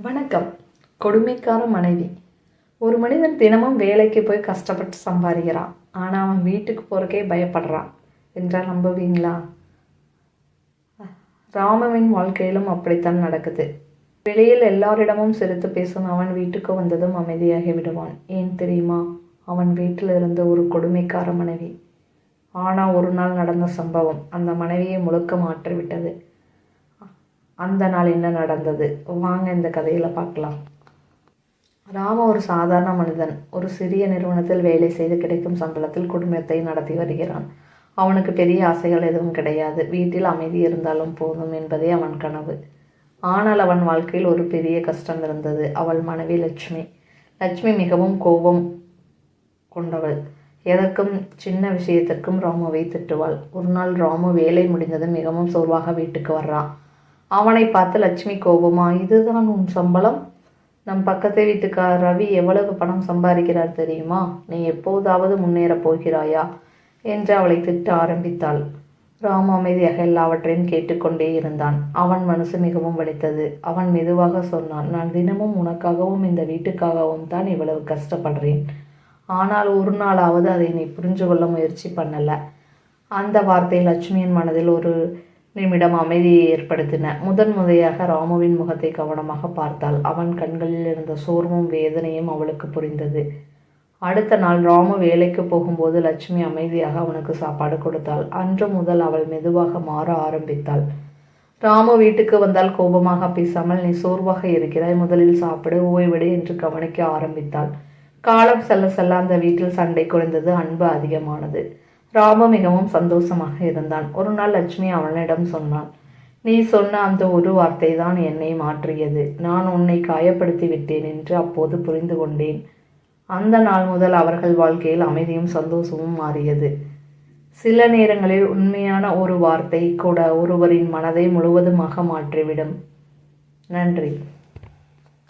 வணக்கம். கொடுமைக்கார மனைவி. ஒரு மனிதன் தினமும் வேலைக்கு போய் கஷ்டப்பட்டு சம்பாதிக்கிறான். ஆனால் அவன் வீட்டுக்கு போகிறக்கே பயப்படுறான் என்றால் நம்புவீங்களா? ராமுவின் வாழ்க்கையிலும் அப்படித்தான் நடக்குது. வெளியில் எல்லாரிடமும் சிரித்து பேசும் அவன் வீட்டுக்கு வந்ததும் அமைதியாகி விடுவான். ஏன் தெரியுமா? அவன் வீட்டில் இருந்த ஒரு கொடுமைக்கார மனைவி. ஆனால் ஒரு நாள் நடந்த சம்பவம் அந்த மனைவியை முழுக்க மாற்றிவிட்டது. அந்த நாள் என்ன நடந்தது? வாங்க இந்த கதையில் பார்க்கலாம். ராம ஒரு சாதாரண மனிதன். ஒரு சிறிய நிறுவனத்தில் வேலை செய்து கிடைக்கும் சம்பளத்தில் குடும்பத்தை நடத்தி வருகிறான். அவனுக்கு பெரிய ஆசைகள் எதுவும் கிடையாது. வீட்டில் அமைதி இருந்தாலும் போதும் என்பதே அவன் கனவு. ஆனால் அவன் வாழ்க்கையில் ஒரு பெரிய கஷ்டம் இருந்தது. அவள் மனைவி லட்சுமி. லட்சுமி மிகவும் கோபம் கொண்டவள். எதற்கும் சின்ன விஷயத்திற்கும் ராமுவை திட்டுவாள். ஒரு நாள் ராமு வேலை முடிந்ததும் மிகவும் சோர்வாக வீட்டுக்கு வர்றான். அவனை பார்த்து லட்சுமி கோபமா, இதுதான் உன் சம்பளம்? நம் பக்கத்து வீட்டுக்கார் ரவி எவ்வளவு பணம் சம்பாதிக்கிறார் தெரியுமா? நீ எப்போதாவது முன்னேறப் போகிறாயா என்று அவளை திட்ட ஆரம்பித்தாள். ராமு அமைதியாக எல்லாவற்றையும் கேட்டுக்கொண்டே இருந்தான். அவன் மனசு மிகவும் வலித்தது. அவன் மெதுவாக சொன்னான், நான் தினமும் உனக்காகவும் இந்த வீட்டுக்காகவும் தான் இவ்வளவு கஷ்டப்படுறேன். ஆனால் ஒரு நாளாவது அதை நீ புரிஞ்சு கொள்ள முயற்சி பண்ணல. அந்த வார்த்தை லட்சுமியின் மனதில் ஒரு நிமிடம் அமைதியை ஏற்படுத்தின. முறையாக ராமுவின் முகத்தை கவனமாக பார்த்தாள். அவன் கண்களில் இருந்த சோர்வும் வேதனையும் அவளுக்கு புரிந்தது. அடுத்த நாள் ராமு வேலைக்கு போகும்போது லட்சுமி அமைதியாக அவனுக்கு சாப்பாடு கொடுத்தாள். அன்று முதல் அவள் மெதுவாக மாற ஆரம்பித்தாள். ராமு வீட்டுக்கு வந்தால் கோபமாக பேசாமல், நீ சோர்வாக இருக்கிறாய், முதலில் சாப்பிடு, ஓய்விடு என்று கவனிக்க ஆரம்பித்தாள். காலம் செல்ல செல்ல அந்த வீட்டில் சண்டை குறைந்தது, அன்பு அதிகமானது. ராமு மிகவும் சந்தோஷமாக இருந்தான். ஒரு நாள் லட்சுமி அவனிடம் சொன்னான், நீ சொன்ன அந்த ஒரு வார்த்தை தான் என்னை மாற்றியது. நான் உன்னை காயப்படுத்தி விட்டேன் என்று அப்போது புரிந்து கொண்டேன். அந்த நாள் முதல் அவர்கள் வாழ்க்கையில் அமைதியும் சந்தோஷமும் மாறியது. சில நேரங்களில் உண்மையான ஒரு வார்த்தை கூட ஒருவரின் மனதை முழுவதுமாக மாற்றிவிடும். நன்றி.